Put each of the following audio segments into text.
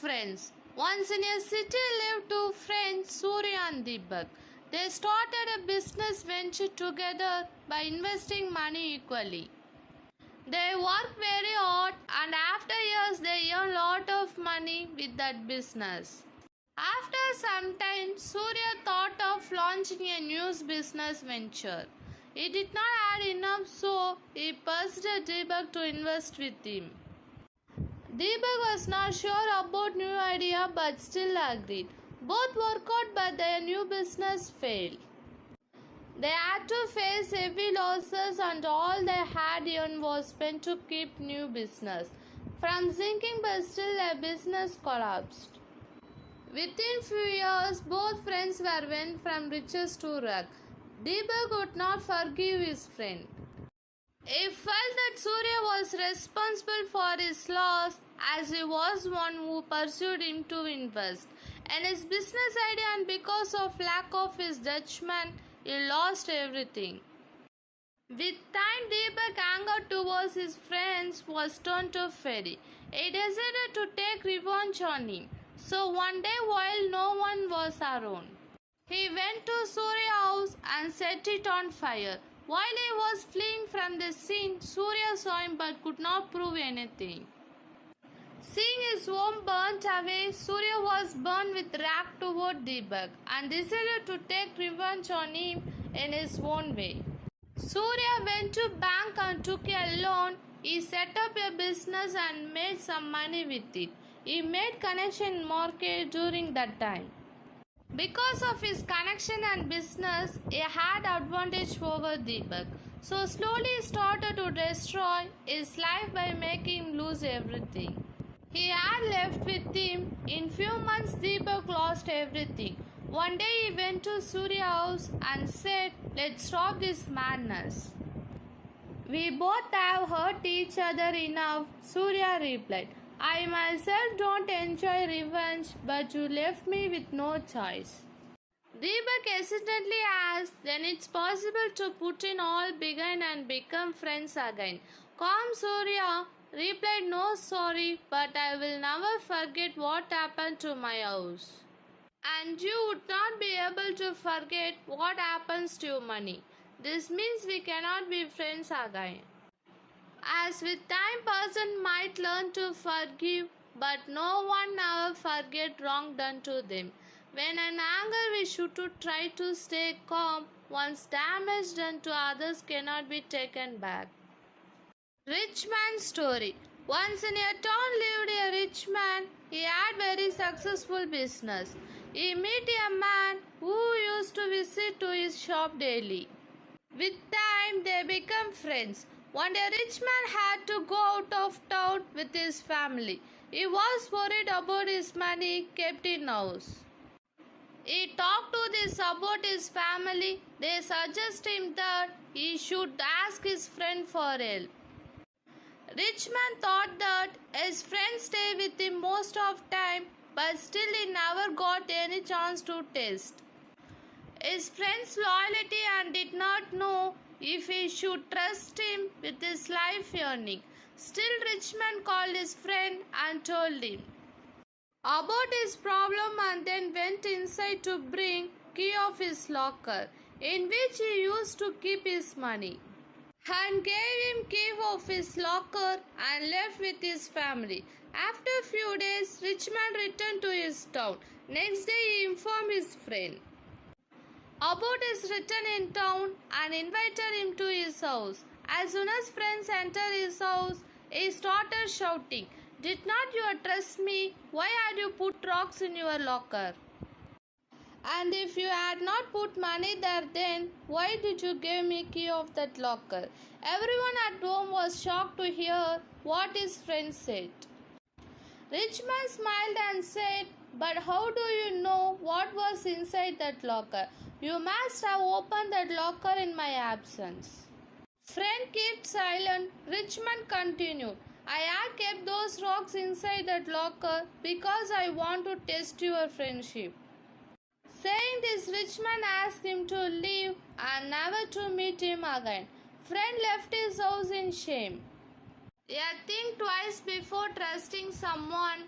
friends. Once in a city lived two friends, Surya and Deepak. They started a business venture together by investing money equally. They worked very hard and after years they earned a lot of money with that business. After some time, Surya thought of launching a new business venture. He did not have enough, so he persuaded Deepak to invest with him. Deepak was not sure about new idea but still agreed. Both worked out but their new business failed. They had to face heavy losses and all they had earned was spent to keep new business from sinking, but still their business collapsed. Within few years, both friends went from riches to wreck. Deepak could not forgive his friend. He felt that Surya was responsible for his loss as he was one who pursued him to invest in his business idea, and because of lack of his judgment, he lost everything. With time, Deepak's anger towards his friends was turned to fury. He decided to take revenge on him. So one day while no one was around, he went to Surya's house and set it on fire. While he was fleeing from the scene, Surya saw him but could not prove anything. Seeing his home burnt away, Surya was burned with wrath toward Deepak and decided to take revenge on him in his own way. Surya went to bank and took a loan. He set up a business and made some money with it. He made connection in market during that time. Because of his connection and business, he had advantage over Deepak. So slowly he started to destroy his life by making him lose everything he had left with him. In few months, Deepak lost everything. One day he went to Surya's house and said, "Let's stop this madness. We both have hurt each other enough." Surya replied, "I myself don't enjoy revenge, but you left me with no choice." Deepak hesitantly asked, "Then it's possible to put in all begin and become friends again?" Calm Surya replied, "No, sorry, but I will never forget what happened to my house. And you would not be able to forget what happens to your money. This means we cannot be friends again." As with time, person might learn to forgive, but no one ever forget wrong done to them. When in anger, we should try to stay calm. Once damage done to others cannot be taken back. Rich man's story. Once in a town lived a rich man. He had very successful business. He met a man who used to visit to his shop daily. With time, they became friends. One day, rich man had to go out of town with his family. He was worried about his money kept in house. He talked to this about his family. They suggested him that he should ask his friend for help. Rich man thought that his friends stay with him most of time, but still he never got any chance to test his friend's loyalty and did not know if he should trust him with his life earning. Still, rich man called his friend and told him about his problem and then went inside to bring key of his locker in which he used to keep his money, and gave him key of his locker and left with his family. After a few days, rich man returned to his town. Next day, he informed his friend about his return in town and invited him to his house. As soon as friends entered his house, he started shouting, "Did not you trust me? Why had you put rocks in your locker? And if you had not put money there, then why did you give me key of that locker?" Everyone at home was shocked to hear what his friend said. Rich man smiled and said, "But how do you know what was inside that locker? You must have opened that locker in my absence." Friend kept silent. Rich man continued, "I had kept those rocks inside that locker because I want to test your friendship." Saying this, rich man asked him to leave and never to meet him again. Friend left his house in shame. Think twice before trusting someone.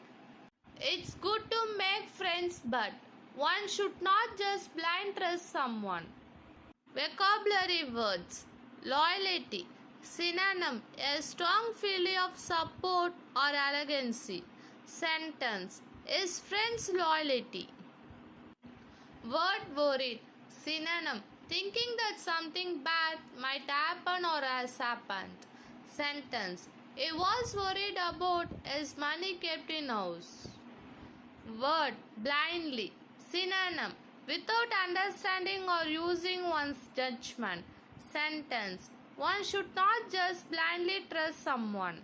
It's good to make friends, but one should not just blind trust someone. Vocabulary words. Loyalty. Synonym. A strong feeling of support or allegiance. Sentence. Is friends loyalty. Word worried. Synonym. Thinking that something bad might happen or has happened. Sentence. He was worried about his money kept in house. Word blindly. Synonym. Without understanding or using one's judgment. Sentence. One should not just blindly trust someone.